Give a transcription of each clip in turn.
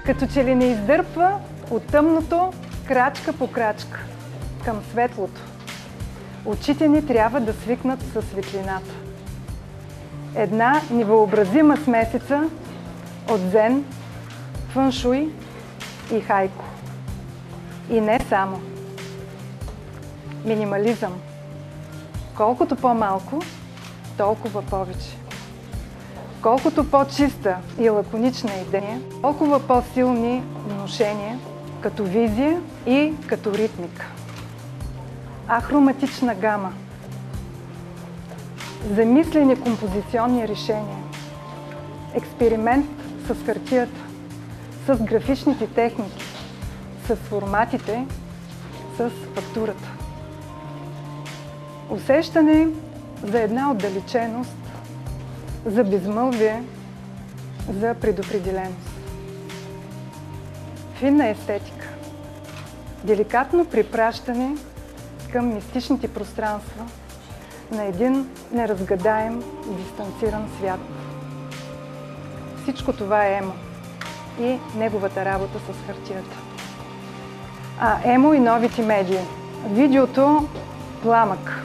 Като че ли не издърпва от тъмното крачка по крачка към светлото. Очите ни трябва да свикнат със светлината. Една невъобразима смесица от дзен, фъншуй и хайко. И не само. Минимализъм. Колкото по-малко, толкова повече. Колкото по-чиста и лаконична идея, толкова по-силни внушения, като визия и като ритмика. Ахроматична гама. Замислени композиционни решения. Експеримент с хартията, с графичните техники, с форматите, с фактурата. Усещане за една отдалеченост, за безмълвие, за предопределеност. Финна естетика. Деликатно припращане към мистичните пространства на един неразгадаем и дистанциран свят. Всичко това е Емо и неговата работа с хартията. Емо и новите медии. Видеото Пламък,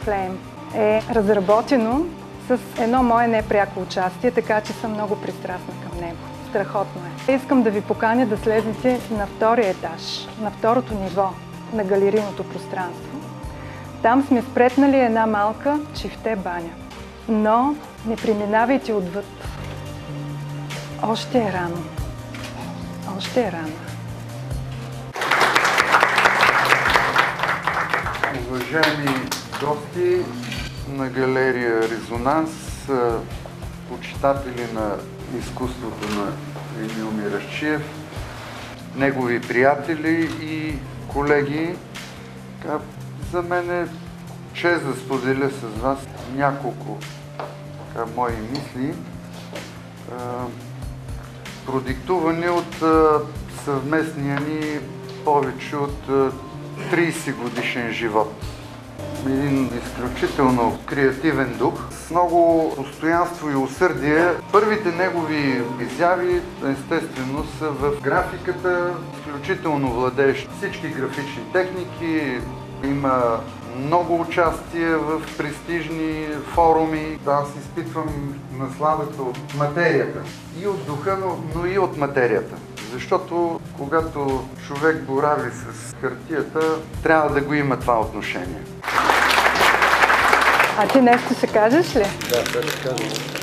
Flame, е разработено с едно мое непряко участие, така че съм много пристрастна към него. Страхотно е. Искам да ви поканя да слезете на втория етаж, на второто ниво на галерийното пространство. Там сме спретнали една малка чифте баня. Но не преминавайте отвъд. Още е рано. Още е рано. Уважаеми гости на галерия Резонанс, почитатели на изкуството на Емил Мирашчиев, негови приятели и колеги, за мен е чест да споделя с вас няколко мои мисли, продиктувани от съвместния ни повече от 30 годишен живот. Един изключително креативен дух, с много постоянство и усърдие. Първите негови изяви, естествено, са в графиката, изключително владеещ всички графични техники. Има много участие в престижни форуми. Аз изпитвам насладата от материята. И от духа, но и от материята. Защото когато човек борави с хартията, трябва да го има това отношение. А ти нещо ще кажеш ли? Да, ще кажа.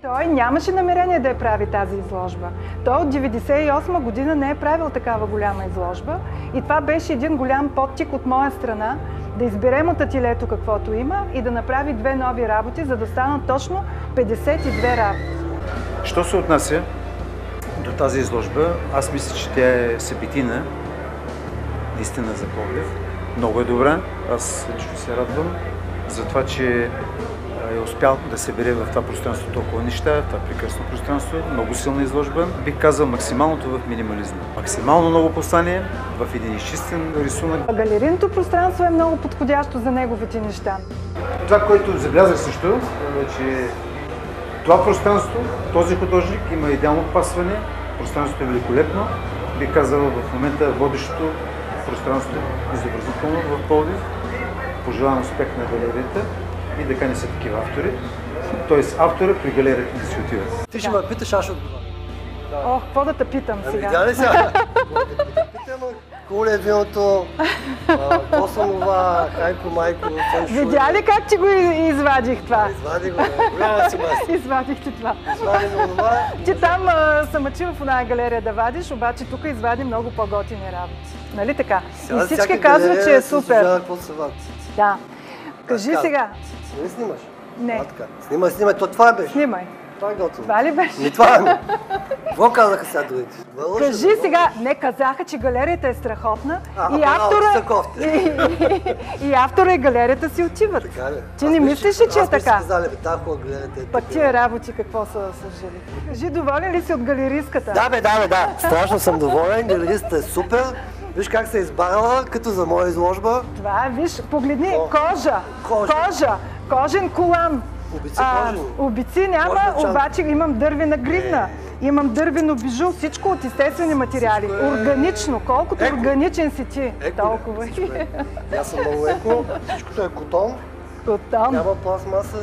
Той нямаше намерение да я прави тази изложба. Той от 1998 година не е правил такава голяма изложба и това беше един голям подтик от моя страна да изберем от ателието каквото има и да направи две нови работи, за да станат точно 52 работи. Що се отнася до тази изложба, аз мисля, че тя е събитина, наистина за Пловдив. Много е добра. Аз лично се радвам за това, че е успял да събере в това пространство толкова неща, това прекрасно пространство, много силна изложба. Бих казал максималното в минимализма. Максимално много послание в един изчистен рисунък. Галерийното пространство е много подходящо за неговите неща. това, което забелязах също, че това пространство, този художник има идеално пасване, пространството е великолепно. Бих казал в момента водещото пространство изобразително в Пловдив. Пожелавам успех на галерията и да кани са такива автори. Тоест автора при галерията не си отива. Ти ще ме питаш, аз ще отговаря. Ох, какво да те питам сега? Видя ли сега? Хубаво ли е виното? Косанова, хайко, майко, феншуй. Видя ли как ти го извадих това? Извади го, голяма си мастер. Извадих ти това. Извади го това. Ти там се мъчи в една галерия да вадиш, обаче тук извади много по-готини работи. Нали така? И всички казват, че е супер. Какво се вади? Да. Кажи сега. Не снимаш? Не. Снимай. Това беше. Снимай. Това е готово. Това ли беше? Не, това е. Какво казаха сега другите? Кажи сега, не казаха, че галерията е страхотна и автора и галерията си отиват. Така ли? Ти не мислиш ли, че е така? Аз мисля, казали, тази хубава галерията е Пък тия работи какво са съжили? Кажи, доволен ли си от галеристката? Да. Страшно съм доволен. Галеристата е супер. Виж как се е избрала, като за моя изложба. Това е, виж, погледни, кожа, кожен колан. Обици кожени. Обици няма, обаче имам дървена гривна. Имам дървено бижу, всичко от естествени материали. Органично, колкото органичен си ти. Толкова. Аз съм много еко, всичкото е котон. Котон. Няма пластмаса.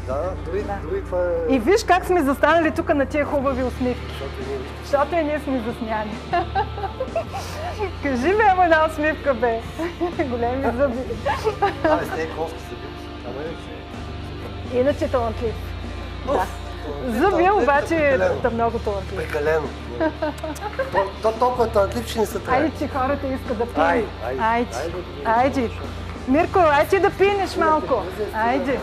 Да, дори това е... И виж как сме застанали тук на тия хубави усмивки. Защото и ние сме засняли. Кажи ми, ама една усмивка, бе. Големи зъби. С нея конски зъби. Иначе талантлив. Да. Зъби, обаче да много талантлив. Прекалено. Толкова талантлив, че не са трябва. Айде, че хората искат да пинат. Айде. Мирко, айде да пинеш малко. Айде.